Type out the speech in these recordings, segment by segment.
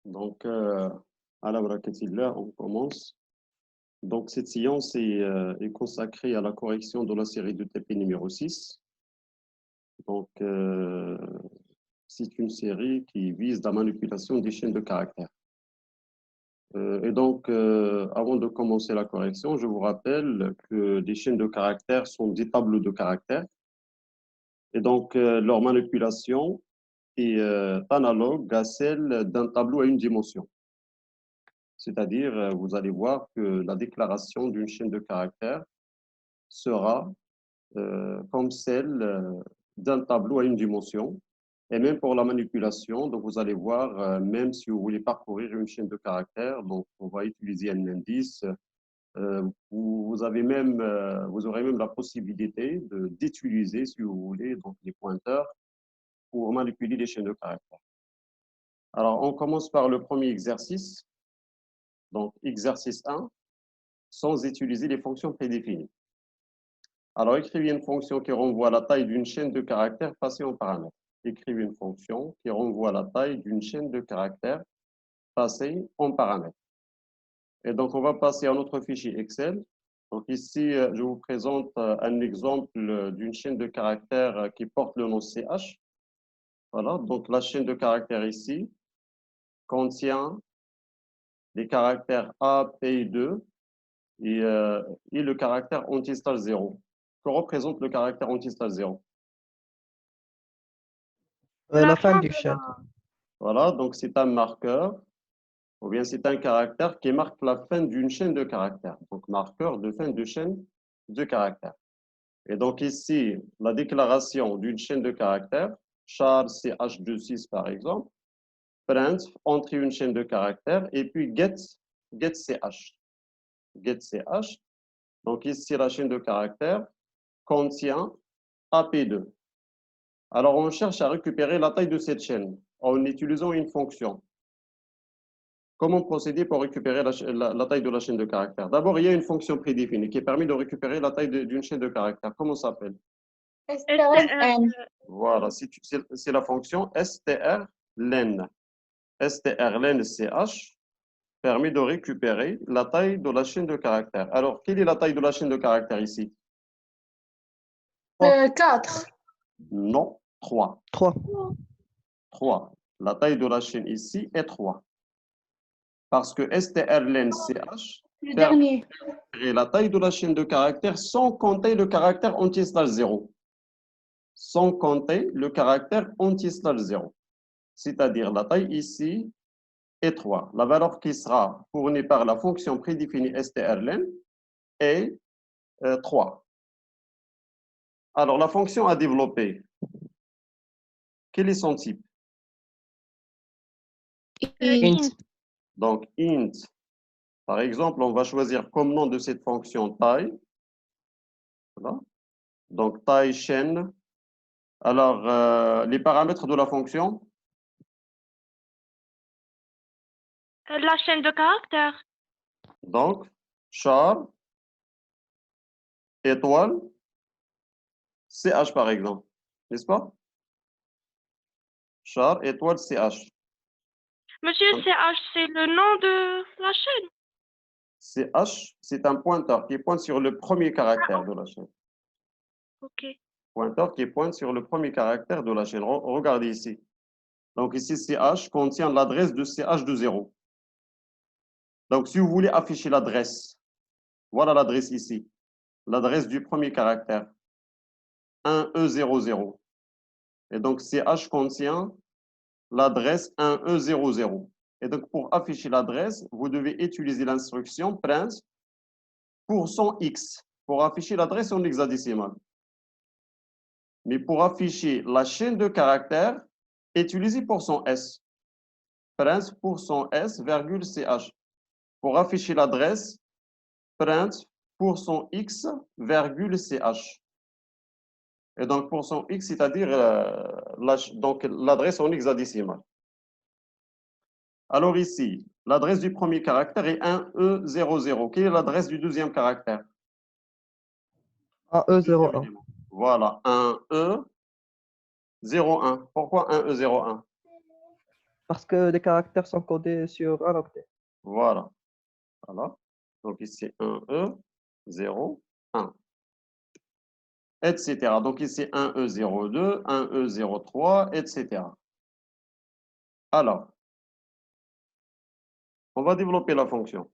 Donc, à la bracketillah, on commence. Donc, cette séance est consacrée à la correction de la série de TP numéro 6. Donc, c'est une série qui vise la manipulation des chaînes de caractères. Avant de commencer la correction, je vous rappelle que les chaînes de caractères sont des tableaux de caractères. Et donc, leur manipulation est analogue à celle d'un tableau à une dimension. C'est-à-dire, vous allez voir que la déclaration d'une chaîne de caractères sera comme celle d'un tableau à une dimension. Et même pour la manipulation, donc vous allez voir, même si vous voulez parcourir une chaîne de caractères, donc on va utiliser un indice. Vous aurez même la possibilité d'utiliser, si vous voulez, donc les pointeurs pour manipuler les chaînes de caractères. Alors, on commence par le premier exercice. Donc, exercice 1, sans utiliser les fonctions prédéfinies. Alors, écrivez une fonction qui renvoie à la taille d'une chaîne de caractères passée en paramètres. Écrivez une fonction qui renvoie à la taille d'une chaîne de caractères passée en paramètres. Et donc, on va passer à notre fichier Excel. Donc, ici, je vous présente un exemple d'une chaîne de caractères qui porte le nom CH. Voilà, donc la chaîne de caractères ici contient les caractères A, P et 2 et le caractère anti-stage 0. Que représente le caractère anti-stage 0? La fin du chaîne. Voilà, donc c'est un marqueur, ou bien c'est un caractère qui marque la fin d'une chaîne de caractères. Donc, marqueur de fin de chaîne de caractères. Et donc ici, la déclaration d'une chaîne de caractères, char ch26 par exemple, print entre une chaîne de caractères et puis get ch. Get ch. Donc ici, la chaîne de caractères contient AP2. Alors, on cherche à récupérer la taille de cette chaîne en utilisant une fonction. Comment procéder pour récupérer la taille de la chaîne de caractères? D'abord, il y a une fonction prédéfinie qui permet de récupérer la taille d'une chaîne de caractères. Comment ça s'appelle? strlen. Voilà, c'est la fonction strlen. Strlen ch permet de récupérer la taille de la chaîne de caractères. Alors, quelle est la taille de la chaîne de caractères ici? 4. Non, 3. 3. 3. La taille de la chaîne ici est 3. Parce que strlen ch Le permet dernier. la taille de la chaîne de caractères sans compter le caractère anti-slash 0. Sans compter le caractère anti-slash 0. C'est-à-dire la taille ici est 3. La valeur qui sera fournie par la fonction prédéfinie strlen est 3. Alors, la fonction à développer, quel est son type? Int. Donc, int. Par exemple, on va choisir comme nom de cette fonction taille. Voilà. Donc, taille chaîne. Alors, les paramètres de la fonction? La chaîne de caractères. Donc, char, étoile, CH par exemple, n'est-ce pas? Char, étoile, CH. Monsieur, CH, c'est le nom de la chaîne. CH, c'est un pointeur qui pointe sur le premier caractère de la chaîne. Ok. Pointeur qui pointe sur le premier caractère de la chaîne. Regardez ici. Donc ici, CH contient l'adresse de CH de 0. Donc si vous voulez afficher l'adresse, voilà l'adresse ici. L'adresse du premier caractère. 1E00. Et donc CH contient l'adresse 1E00. Et donc pour afficher l'adresse, vous devez utiliser l'instruction print %x pour afficher l'adresse en hexadécimal. Mais pour afficher la chaîne de caractères, utilisez %s. Print %s, ch. Pour afficher l'adresse, print %x, ch. Et donc %x, c'est-à-dire l'adresse en hexadécimal. Alors ici, l'adresse du premier caractère est 1E00. Quelle est l'adresse du deuxième caractère? E01. Voilà, 1E01. Pourquoi 1E01? Parce que les caractères sont codés sur un octet. Voilà. Voilà. Donc ici 1E, 0, 1. Etc. Donc ici 1E02, 1E03, etc. Alors, on va développer la fonction.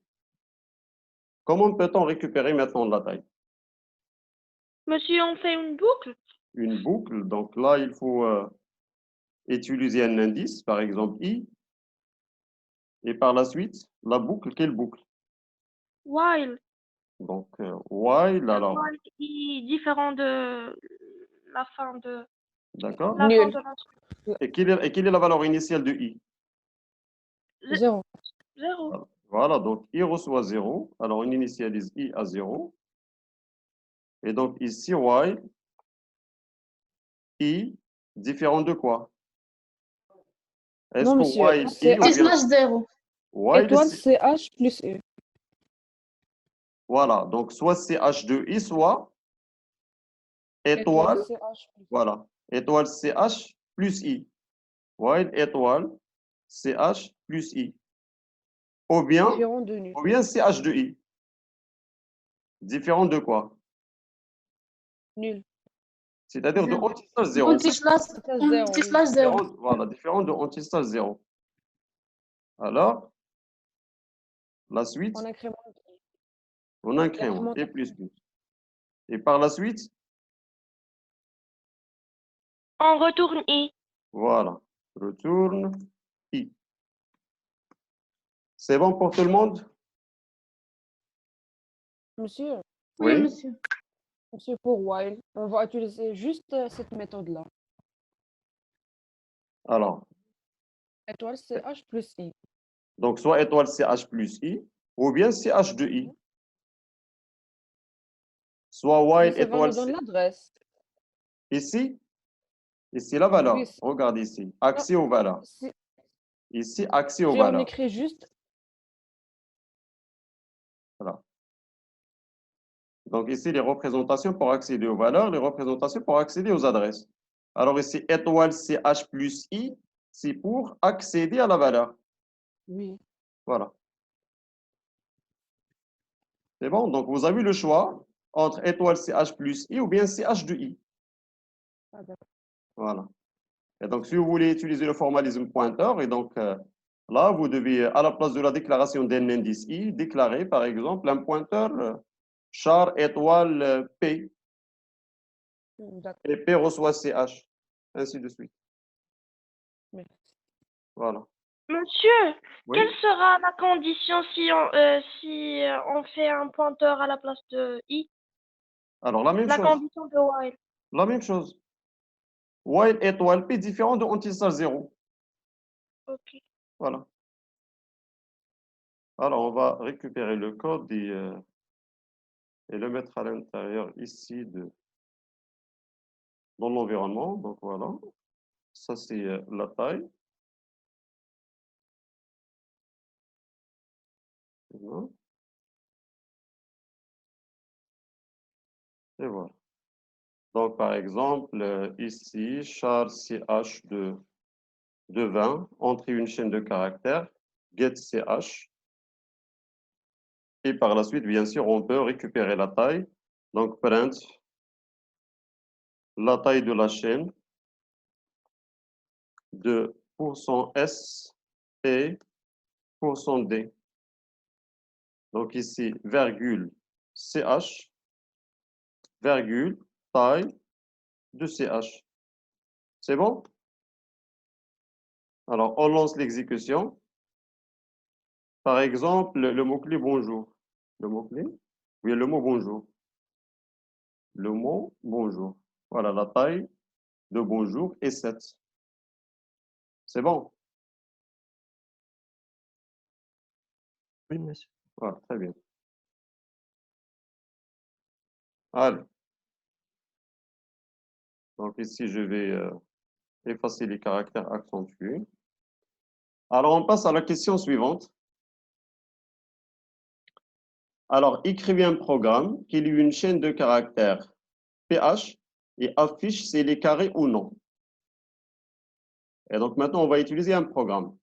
Comment peut-on récupérer maintenant la taille? Monsieur, on fait une boucle? Une boucle. Donc là, il faut utiliser un indice, par exemple i. Et par la suite, la boucle, quelle boucle? While. Donc, while, alors, While est différent de la fin de d'accord. la fin Nul. de l'instruction. Et quelle est la valeur initiale de i? 0. 0. Voilà, donc i reçoit 0. Alors, on initialise i à 0. Et donc, ici, while, i, différent de quoi? Est-ce Non, que monsieur, while c'est i ou bien slash 0. while, étoile CH plus E. voilà, donc soit ch de i, soit Étoile étoile, CH plus voilà, étoile ch plus i. While étoile ch plus i. Ou bien différent de nul. ch de i. Différent de quoi? Nul. C'est-à-dire de Zéro. anti-slash 0. Anti-slash Zéro, oui. 0. Voilà, différent de anti-slash 0. Alors, la suite, On incrémente. on incrémente, et plus plus. Et par la suite, On retourne i. voilà, retourne i. C'est bon pour tout le monde? Monsieur, Oui, Oui. monsieur. monsieur, pour while, on va utiliser juste cette méthode-là. Alors, Étoile CH plus I. donc soit étoile ch plus i, ou bien ch de i. Soit Mais while ça va étoile nous donner l'adresse. ici, ici la valeur. Oui, Regarde ici, accès aux valeurs. si, Ici, accès aux si on valeurs. écrit juste, Voilà. Donc ici, les représentations pour accéder aux valeurs, les représentations pour accéder aux adresses. Alors ici, étoile ch plus i, c'est pour accéder à la valeur. oui. Voilà. C'est bon? Donc vous avez le choix entre étoile ch plus i ou bien ch de i. Ah, d'accord. Voilà. Et donc, si vous voulez utiliser le formalisme pointeur, et donc là, vous devez, à la place de la déclaration d'un indice i, déclarer, par exemple, un pointeur char étoile p, D'accord. et p reçoit ch, ainsi de suite. Merci. Voilà. Monsieur, Oui. quelle sera la condition si on fait un pointeur à la place de i? Alors, la même La chose. condition de while. La même chose. While étoile p différent de anti-stage 0. Ok. Voilà. Alors, on va récupérer le code et le mettre à l'intérieur ici dans l'environnement. Donc, voilà. Ça, c'est la taille. Voilà. Et voilà. Donc, par exemple, ici, char ch de 20, entrer une chaîne de caractères, get ch. Et par la suite, bien sûr, on peut récupérer la taille. Donc, print la taille de la chaîne de %s et %d. Donc ici, virgule ch, virgule, taille de ch. C'est bon? Alors, on lance l'exécution. Par exemple, le mot-clé bonjour. Le mot-clé? Oui, le mot bonjour. Le mot bonjour. Voilà, la taille de bonjour est 7. C'est bon? Oui, monsieur. Voilà, très bien. Allez. Donc ici, je vais effacer les caractères accentués. Alors, on passe à la question suivante. Alors, écrivez un programme qui lit une chaîne de caractères PH et affiche si elle est carrée ou non. Et donc, maintenant, on va utiliser un programme.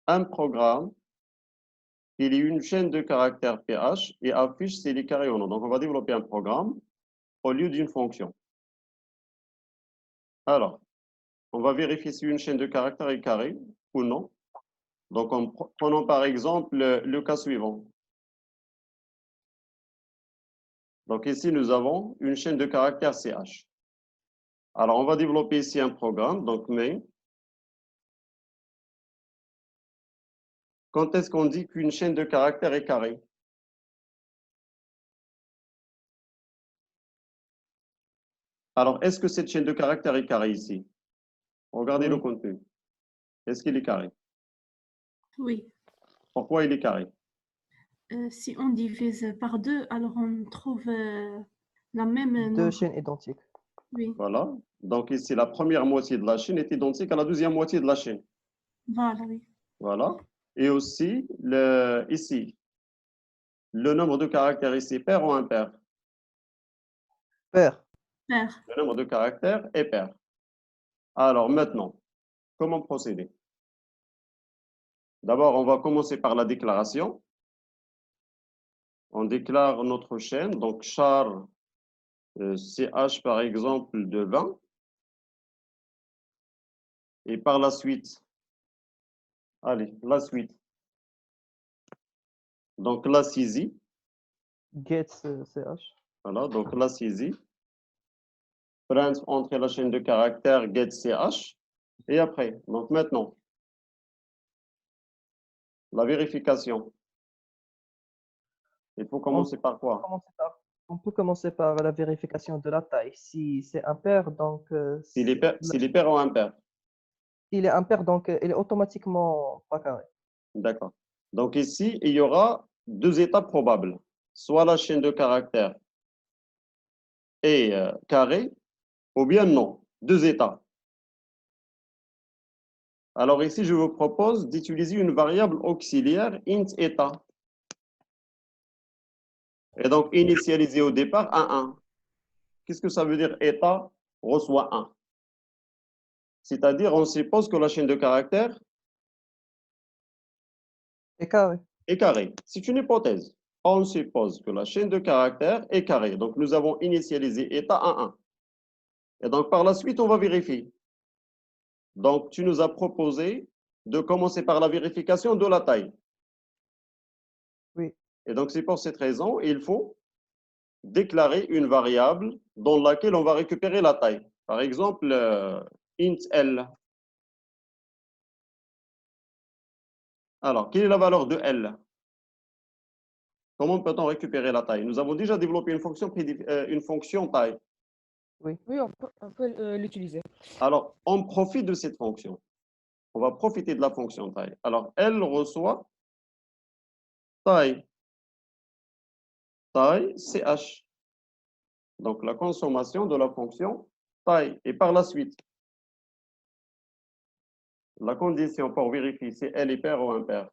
un programme, il y a une chaîne de caractères PH et affiche s'il est carré ou non. Donc, on va développer un programme au lieu d'une fonction. Alors, on va vérifier si une chaîne de caractères est carrée ou non. Donc, prenons par exemple le cas suivant. Donc, ici, nous avons une chaîne de caractères CH. Alors, on va développer ici un programme, donc main. Quand est-ce qu'on dit qu'une chaîne de caractères est carrée? Alors, est-ce que cette chaîne de caractères est carrée ici? Regardez le Oui. contenu. Est-ce qu'il est carré? Oui. Pourquoi il est carré? Si on divise par 2, alors on trouve la même Deux nombre. chaînes identiques. Oui, Voilà. Donc ici, la première moitié de la chaîne est identique à la deuxième moitié de la chaîne. voilà, oui. Voilà. Et aussi, ici, le nombre de caractères ici, pair ou impair? Pair. Pair. Le nombre de caractères est pair. Alors maintenant, comment procéder? D'abord, on va commencer par la déclaration. On déclare notre chaîne, donc char CH par exemple de 20. Et par la suite, allez, la suite. Donc la saisie, Gets CH. voilà, donc la saisie. Print entre la chaîne de caractères getCH. Et après, donc maintenant, la vérification. Il faut commencer par quoi? On peut commencer par la vérification de la taille. Si c'est impair, donc S'il est pair ou impair. s'il est impair, donc il est automatiquement pas carré. D'accord. Donc ici, il y aura deux états probables. Soit la chaîne de caractères est carrée, ou bien non. Deux états. Alors ici, je vous propose d'utiliser une variable auxiliaire int état. Et donc, initialiser au départ à 1. Qu'est-ce que ça veut dire état reçoit 1? C'est-à-dire, on suppose que la chaîne de caractères Et carré. est carrée. C'est une hypothèse. On suppose que la chaîne de caractères est carrée. Donc, nous avons initialisé état à 1. Et donc, par la suite, on va vérifier. Donc, tu nous as proposé de commencer par la vérification de la taille. Oui. Et donc, c'est pour cette raison, il faut déclarer une variable dans laquelle on va récupérer la taille. Par exemple, int L. Alors, quelle est la valeur de L? Comment peut-on récupérer la taille? Nous avons déjà développé une fonction taille. Oui, on peut l'utiliser. Alors, on profite de cette fonction. On va profiter de la fonction taille. Alors, L reçoit taille. Taille CH. Donc, la consommation de la fonction taille. Et par la suite, la condition pour vérifier si L est pair ou impair.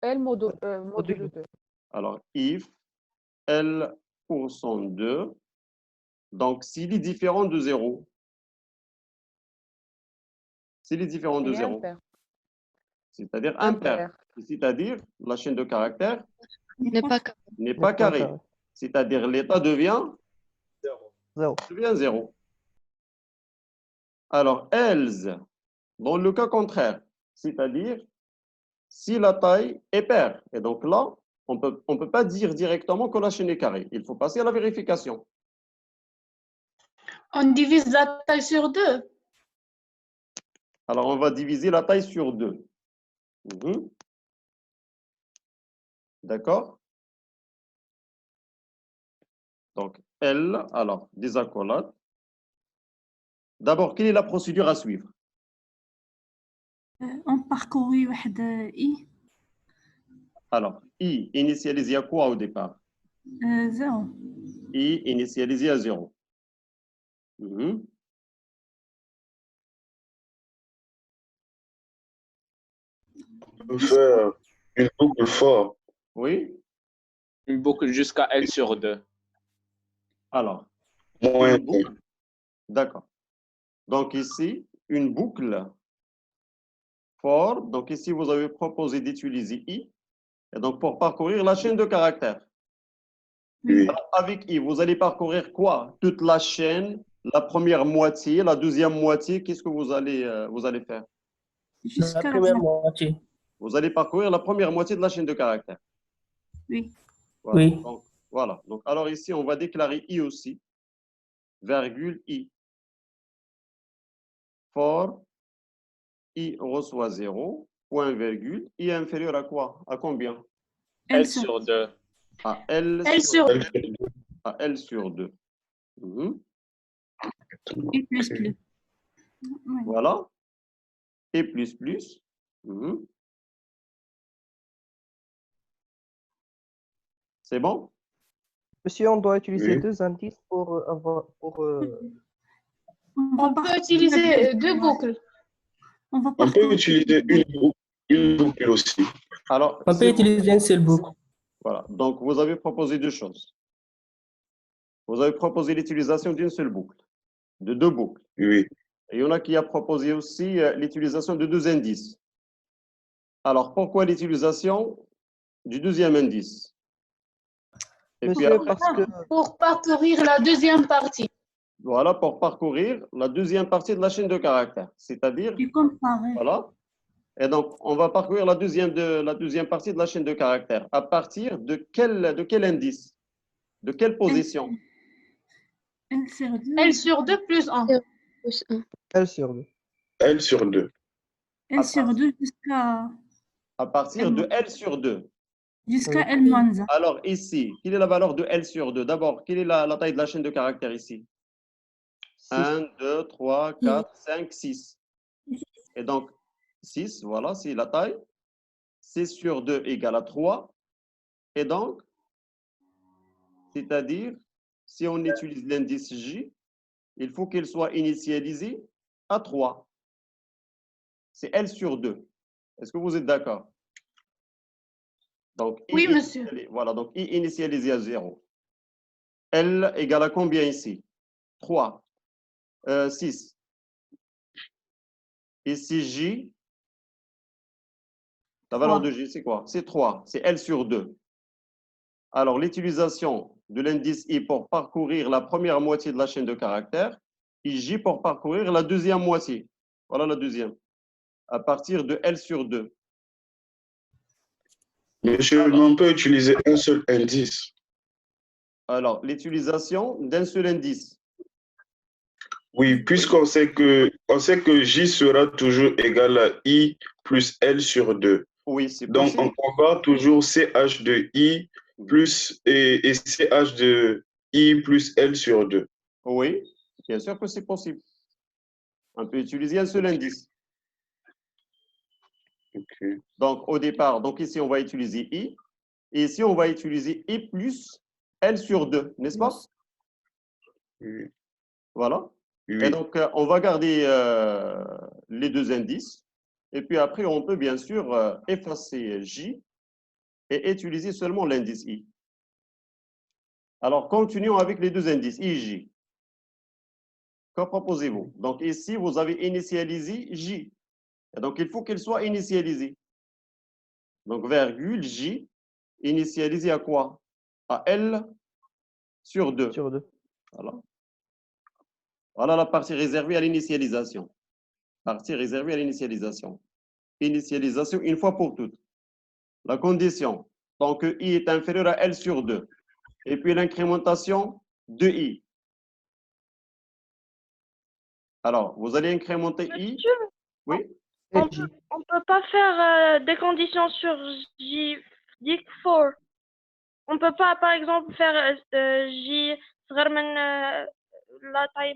L modulo 2. Alors, if L % 2, donc s'il est différent de 0, s'il est différent de Il est 0, impair. c'est-à-dire impair, c'est-à-dire la chaîne de caractères N'est pas n'est pas carrée, c'est-à-dire l'état devient 0. Alors, else, dans le cas contraire, c'est-à-dire si la taille est paire. Et donc là, on peut pas dire directement que la chaîne est carrée. Il faut passer à la vérification. On divise la taille sur 2. Alors, on va diviser la taille sur 2. D'accord? Donc, L, alors, des accolades. D'abord, quelle est la procédure à suivre? On parcourt واحد I. Alors, I, initialisé à quoi au départ? 0. I, initialisé à 0. On peut faire une boucle for. Oui? Une boucle jusqu'à L sur 2. Alors, Moins une boucle. D'accord. Donc ici, une boucle for, donc ici, vous avez proposé d'utiliser i, et donc pour parcourir la chaîne de caractères. Oui. Alors, avec i, vous allez parcourir quoi? Toute la chaîne, la première moitié, la deuxième moitié, qu'est-ce que vous allez faire? La Jusqu'à la première fin. moitié. Vous allez parcourir la première moitié de la chaîne de caractères. Oui. Voilà. Oui. Donc, voilà. Donc, alors ici, on va déclarer i aussi, virgule i. For i reçoit 0, point virgule, i est inférieur à quoi? À combien? L sur 2. À L L sur, sur L sur 2. à L sur 2. Mhm. Et plus plus. Oui. Voilà. Et plus plus. Mhm. C'est bon? Monsieur, on doit utiliser Oui. deux indices pour avoir On peut utiliser deux boucles. On va On peut parcourir. utiliser une boucle aussi. Alors, On si peut vous- utiliser un seul boucle. voilà. Donc, vous avez proposé deux choses. Vous avez proposé l'utilisation d'une seule boucle, de deux boucles. Oui. Et il y en a qui a proposé aussi l'utilisation de deux indices. Alors, pourquoi l'utilisation du deuxième indice? Et puis, Monsieur, parce que Pour parcourir la deuxième partie. voilà, pour parcourir la deuxième partie de la chaîne de caractères. C'est-à-dire, Et comparer. voilà. Et donc, on va parcourir la deuxième partie de la chaîne de caractères. À partir de quel indice? De quelle position? L sur 2. L sur 2 plus 1. Plus un. L sur 2. L sur 2. L sur 2 jusqu'à À partir de L sur 2. jusqu'à L moins 1. Alors ici, quelle est la valeur de L sur 2? D'abord, quelle est la taille de la chaîne de caractères ici? 1, 2, 3, 4, 5, 6. Et donc, 6, voilà, c'est la taille. 6 sur 2 égale à 3. Et donc, c'est-à-dire, si on utilise l'indice J, il faut qu'il soit initialisé à 3. C'est L sur 2. Est-ce que vous êtes d'accord? Donc, Oui, monsieur. Voilà, donc I initialisé à 0. L égale à combien ici? 3. 6. Ici, J, la valeur de J, c'est quoi? C'est 3. C'est L sur 2. Alors, l'utilisation de l'indice I pour parcourir la première moitié de la chaîne de caractères, IJ pour parcourir la deuxième moitié. Voilà la deuxième. À partir de L sur 2. Monsieur, mais on peut utiliser un seul indice. Alors, l'utilisation d'un seul indice. Oui, puisqu'on sait que J sera toujours égal à I plus L sur 2. Oui, c'est Donc, possible. on compare toujours CH de I plus et CH de I plus L sur 2. Oui, bien sûr que c'est possible. On peut utiliser un seul indice. Ok. Donc, au départ, donc ici, on va utiliser I. Et ici, on va utiliser I plus L sur 2, n'est-ce pas? Oui. Voilà. Et Oui. donc, on va garder les deux indices. Et puis après, on peut bien sûr effacer J et utiliser seulement l'indice I. Alors, continuons avec les deux indices, I et J. Que proposez-vous? Donc, ici, vous avez initialisé J. Et donc, il faut qu'il soit initialisé. Donc, virgule J, initialisé à quoi? À L sur 2. Sur 2. Voilà. Voilà la partie réservée à l'initialisation. Partie réservée à l'initialisation. Initialisation une fois pour toutes. La condition, tant que I est inférieur à L sur 2. Et puis l'incrémentation de I. Alors, vous allez incrémenter I. Monsieur, Oui. Et on J. ne peut pas faire des conditions sur J dict4. On ne peut pas, par exemple, faire J صغر من la taille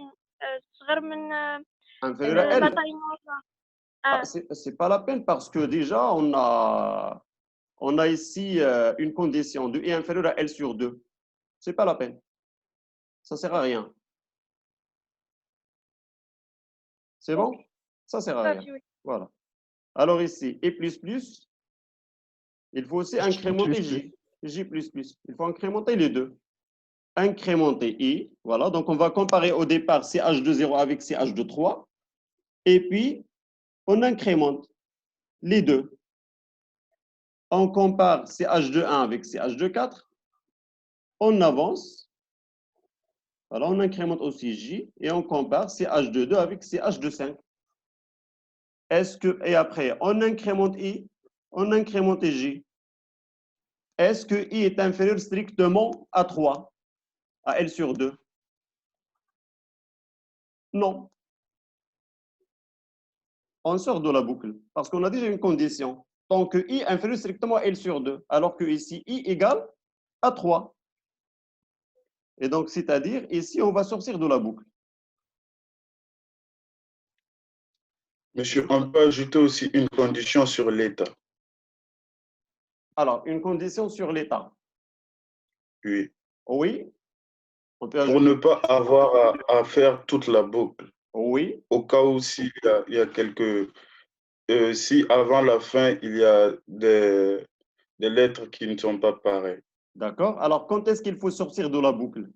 صغر من Inférieur à la L. taille moindre. Ah, c'est pas la peine parce que déjà, on a ici une condition de I inférieur à L sur 2. C'est pas la peine. Ça sert à rien. C'est bon? Ça sert à rien. Oui. Voilà. Alors ici, I plus plus, il faut aussi incrémenter J. J plus plus. Il faut incrémenter les deux. Incrémenter I. Voilà. Donc, on va comparer au départ CH de 0 avec CH de 3. Et puis, on incrémente. les deux. On compare CH de 1 avec CH de 4. On avance. Voilà, on incrémente aussi J et on compare CH de 2 avec CH de 5. Et après, on incrémente I, on incrémente J. Est-ce que I est inférieur strictement à 3, à L sur 2? Non. On sort de la boucle parce qu'on a déjà une condition. Tant que I est inférieur strictement à L sur 2, alors que ici, I égale à 3. Et donc, c'est-à-dire, ici, on va sortir de la boucle. Monsieur, on peut ajouter aussi une condition sur l'état. Alors, une condition sur l'état. Oui. Oui. On peut Pour ajouter. ne pas avoir à faire toute la boucle. Oui. Au cas où s'il y a quelques... si avant la fin, il y a des lettres qui ne sont pas pareilles. D'accord. Alors, quand est-ce qu'il faut sortir de la boucle?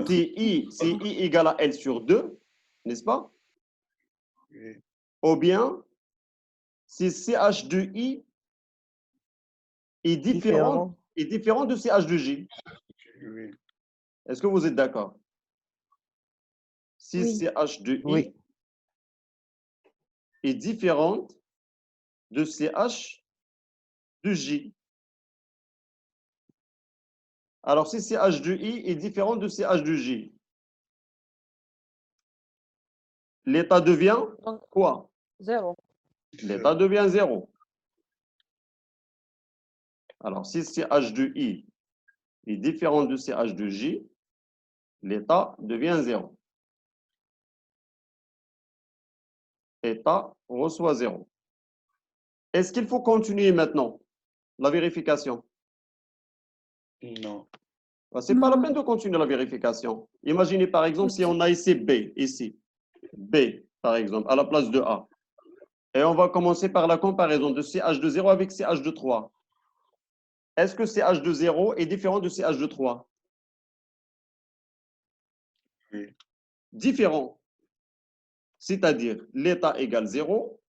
Si I égale à L sur 2, n'est-ce pas? Oui. Ou bien, si CH de I est différent de CH de J. Oui. Est-ce que vous êtes d'accord? Si Oui. CH de I Oui. est différente de CH de J. Alors, si CH de I est différent de CH de J, l'état devient Donc, quoi? 0. L'état devient 0. Alors, si CH de I est différent de CH de J, l'état devient 0. État reçoit 0. Est-ce qu'il faut continuer maintenant la vérification? Non. Ce n'est pas la Non. peine de continuer la vérification. Imaginez par exemple si on a ici B, B par exemple, à la place de A. Et on va commencer par la comparaison de CH de 0 avec CH de 3. Est-ce que CH de 0 est différent de CH de 3? Oui. Différent. C'est-à-dire l'état égale 0.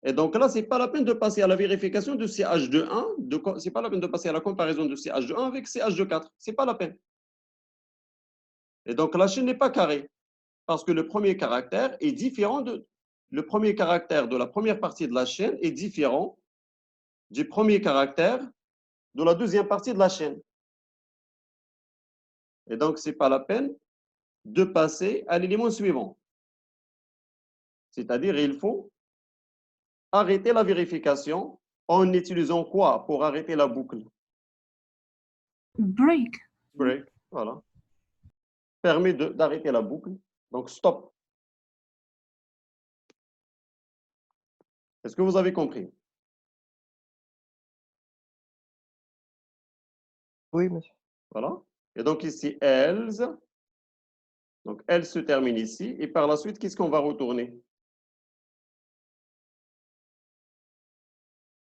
Et donc là, ce n'est pas la peine de passer à la vérification de CH de 1. Ce n'est pas la peine de passer à la comparaison de CH de 1 avec CH de 4. Ce n'est pas la peine. Et donc la chaîne n'est pas carrée. Parce que le premier caractère est différent le premier caractère de la première partie de la chaîne est différent du premier caractère de la deuxième partie de la chaîne. Et donc, ce n'est pas la peine de passer à l'élément suivant. C'est-à-dire, il faut arrêter la vérification en utilisant quoi pour arrêter la boucle? Break. Break, voilà. Permet d'arrêter la boucle. Donc, stop. Est-ce que vous avez compris? Oui, monsieur. Voilà. Et donc ici, else. Donc, elle se termine ici. Et par la suite, qu'est-ce qu'on va retourner?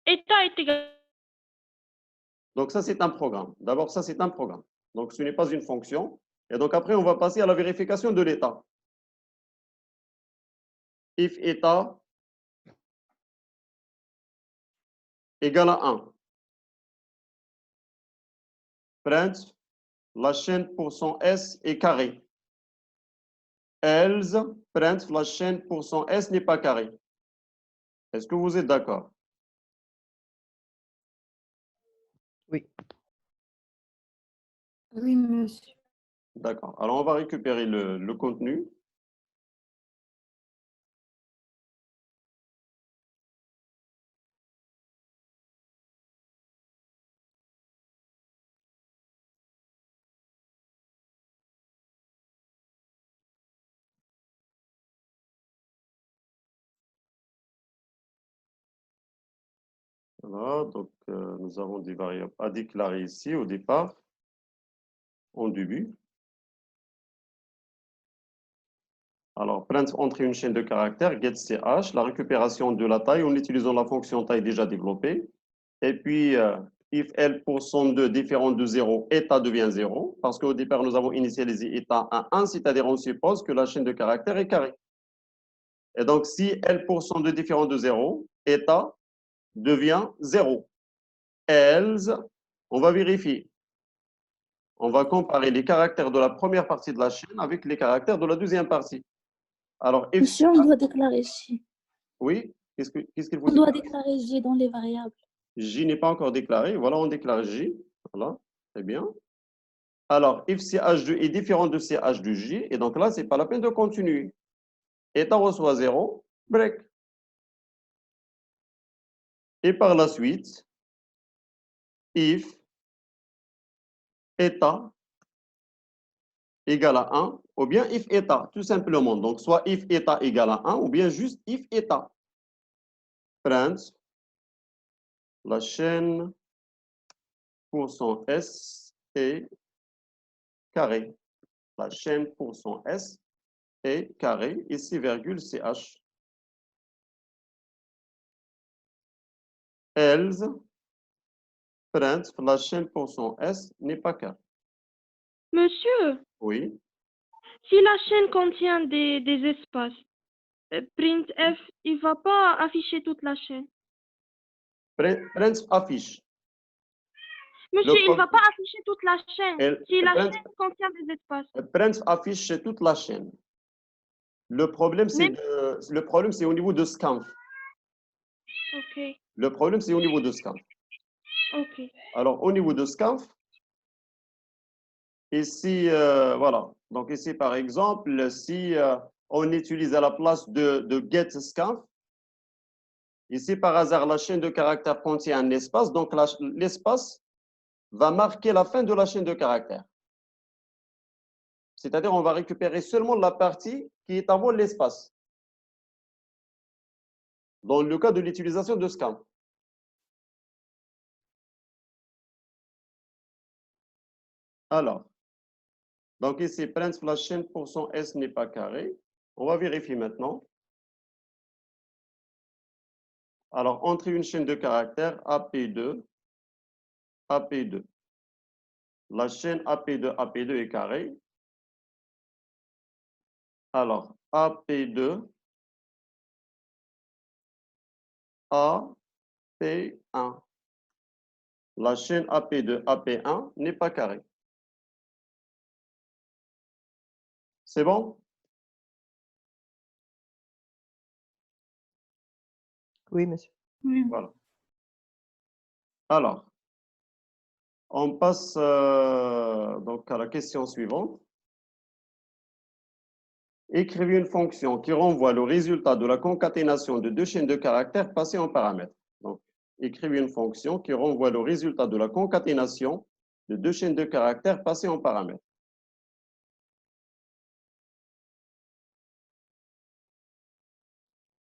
État est égal. Donc, ça, c'est un programme. D'abord, ça, c'est un programme. Donc, ce n'est pas une fonction. Et donc, après, on va passer à la vérification de l'état. If état égale à 1. Print, la chaîne pour son S est carrée. Else, print, la chaîne pour son S n'est pas carrée. Est-ce que vous êtes d'accord? Oui. Oui, monsieur. D'accord. Alors, on va récupérer le contenu. Voilà, donc nous avons des variables à déclarer ici au départ, en début. Alors, print entre une chaîne de caractères, getCH, la récupération de la taille en utilisant la fonction taille déjà développée. Et puis, if L pour son 2 différent de 0, état devient 0, parce qu'au départ, nous avons initialisé état à 1, c'est-à-dire on suppose que la chaîne de caractères est carrée. Et donc, si L% de différent de 0, état devient 0. Else, on va vérifier. On va comparer les caractères de la première partie de la chaîne avec les caractères de la deuxième partie. Alors, if Monsieur, on doit déclarer J. oui, qu'est-ce qu'il faut On doit déclarer? déclarer J dans les variables. J n'est pas encore déclaré. Voilà, on déclare J. Voilà, très bien. Alors, if CH2 est différent de CH de J, et donc là, ce n'est pas la peine de continuer. État reçoit 0, break. Et par la suite, if état égale à 1, ou bien if état, tout simplement. Donc, soit if état égale à 1, ou bien juste if état. Print la chaîne pour son S est carré. La chaîne pour son S est carré, ici virgule CH. Else, print la chaîne pour son S n'est pas carré. Monsieur, Oui. si la chaîne contient des espaces, printf, il va pas afficher toute la chaîne. Print affiche. Monsieur, il va pas afficher toute la chaîne. Si la print, chaîne contient des espaces. Print affiche toute la chaîne. Le problème, c'est au niveau de scanf. Ok. Le problème, c'est au niveau de scanf. Ok. Alors, au niveau de scanf, ici, voilà. Donc, ici, par exemple, si on utilise à la place de get scanf, ici, par hasard, la chaîne de caractères contient un espace. Donc, l'espace va marquer la fin de la chaîne de caractères. C'est-à-dire, on va récupérer seulement la partie qui est avant l'espace. Dans le cas de l'utilisation de scanf. Alors, donc ici, print la chaîne pour son S n'est pas carré. On va vérifier maintenant. Alors, entre une chaîne de caractères AP2, AP2. La chaîne AP2, AP2 est carrée. Alors, AP2, AP1. La chaîne AP2, AP1 n'est pas carrée. C'est bon? Oui, monsieur. Oui. Voilà. Alors, on passe donc à la question suivante. Écrivez une fonction qui renvoie le résultat de la concaténation de deux chaînes de caractères passées en paramètres. Donc, écrivez une fonction qui renvoie le résultat de la concaténation de deux chaînes de caractères passées en paramètres.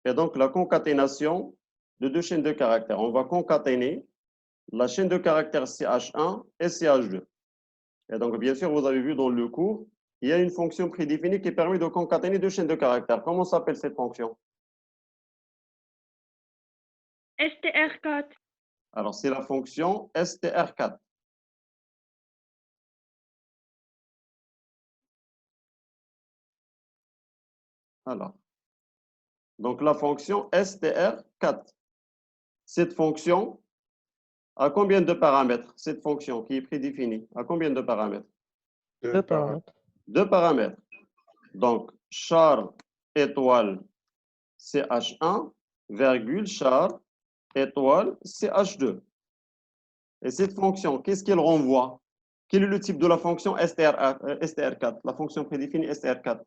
Et donc, la concaténation de deux chaînes de caractères. On va concaténer la chaîne de caractères CH1 et CH2. Et donc, bien sûr, vous avez vu dans le cours, il y a une fonction prédéfinie qui permet de concaténer deux chaînes de caractères. Comment s'appelle cette fonction? STR4. Alors, c'est la fonction STR4. Alors, donc la fonction STR4. Cette fonction a combien de paramètres? Cette fonction qui est prédéfinie, a combien de paramètres? Deux paramètres. Deux paramètres. Donc, char étoile CH1, virgule, char étoile CH2. Et cette fonction, qu'est-ce qu'elle renvoie? Quel est le type de la fonction STR4, la fonction prédéfinie STR4?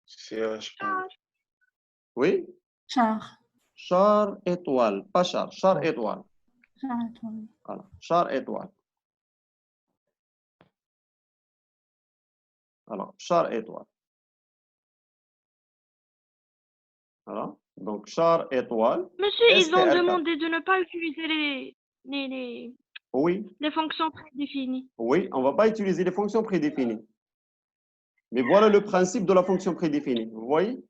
CH1. Oui? Char. Char étoile, pas char, char étoile. Char étoile. Voilà, char étoile. Alors, char étoile. Voilà. Donc, char étoile. Monsieur, ils ont STR4. demandé de ne pas utiliser Oui. les fonctions prédéfinies. Oui, on ne va pas utiliser les fonctions prédéfinies. Mais voilà le principe de la fonction prédéfinie. Vous voyez?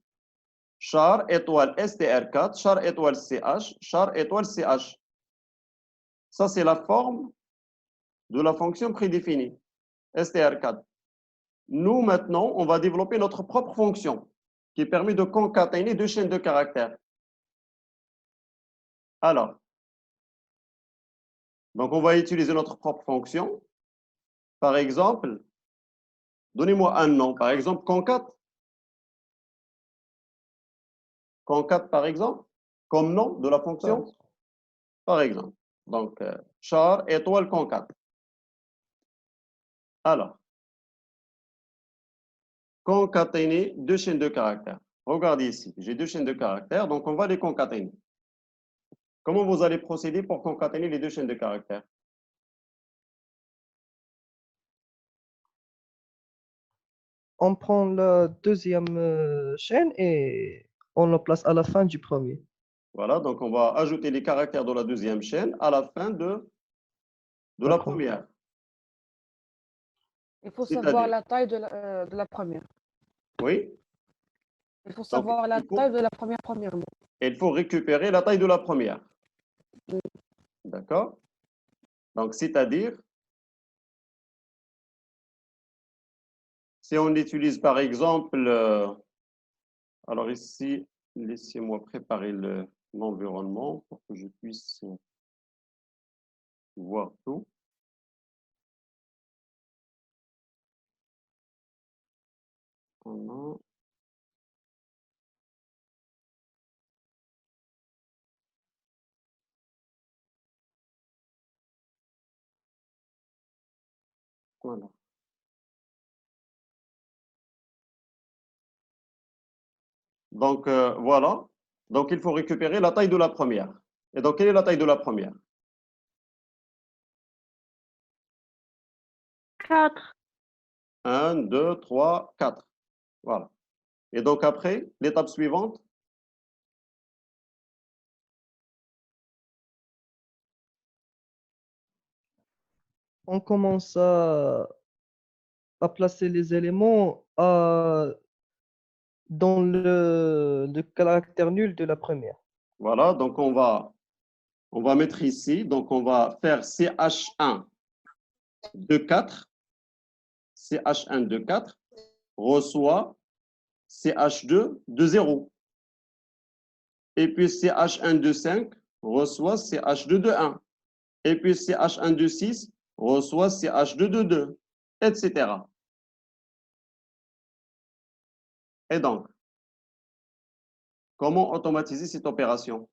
Char étoile STR4, char étoile CH, char étoile CH. Ça, c'est la forme de la fonction prédéfinie, STR4. Nous, maintenant, on va développer notre propre fonction. qui permet de concaténer deux chaînes de caractères. Alors, donc on va utiliser notre propre fonction. Par exemple, donnez-moi un nom. Par exemple, concat. Concat, par exemple, comme nom de la fonction. Par exemple. Donc, char, étoile, concat. Alors, concaténer deux chaînes de caractères. Regardez ici, j'ai deux chaînes de caractères, donc on va les concaténer. Comment vous allez procéder pour concaténer les deux chaînes de caractères? On prend la deuxième chaîne et on la place à la fin du premier. Voilà, donc on va ajouter les caractères de la deuxième chaîne à la fin de la première. Il faut savoir la taille de la première. Oui. Il faut savoir la taille de la première premièrement. Il faut récupérer la taille de la première. D'accord? Donc, c'est-à-dire, si on utilise par exemple, alors ici, laissez-moi préparer l'environnement pour que je puisse voir tout. Voilà. Donc, voilà. Donc, il faut récupérer la taille de la première. Et donc, quelle est la taille de la première? 4. 1, 2, 3, 4. Voilà. Et donc, après, l'étape suivante? On commence à placer les éléments dans le caractère nul de la première. Voilà, donc on va mettre ici, donc on va faire CH1 de 4, CH1 de 4 reçoit CH2 de 0. Et puis CH1 de 5 reçoit CH2 de 1. Et puis CH1 de 6 reçoit CH2 de 2, etc. Et donc, comment automatiser cette opération?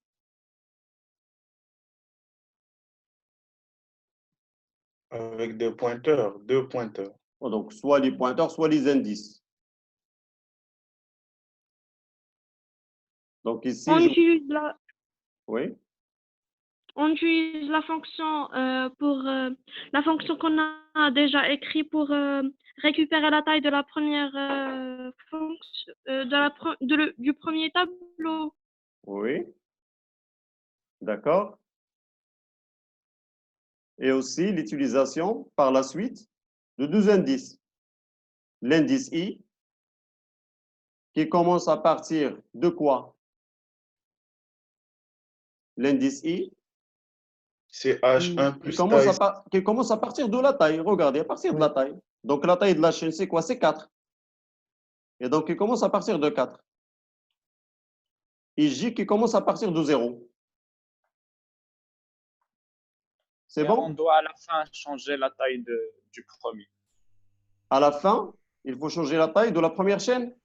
Avec des pointeurs, deux pointeurs. Donc, soit les pointeurs, soit les indices. Donc ici, oui. On utilise la fonction la fonction qu'on a déjà écrite pour récupérer la taille de la première fonction du premier tableau. Oui. D'accord. Et aussi l'utilisation par la suite de deux indices. L'indice I, qui commence à partir de quoi? L'indice I, c'est H1 plus qui commence à partir de la taille. Regardez, à partir de la taille. Donc, la taille de la chaîne, c'est quoi? C'est 4. Et donc, il commence à partir de 4. Et J qui commence à partir de 0. C'est bon? On doit à la fin changer la taille du premier. À la fin, il faut changer la taille de la première chaîne?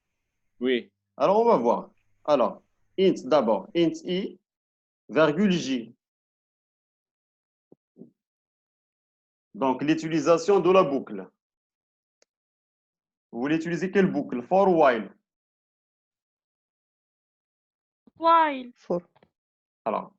Oui. Alors, on va voir. Alors, int d'abord, int I, virgule J. Donc, l'utilisation de la boucle. Vous voulez utiliser quelle boucle? For ou while? While. For. Alors,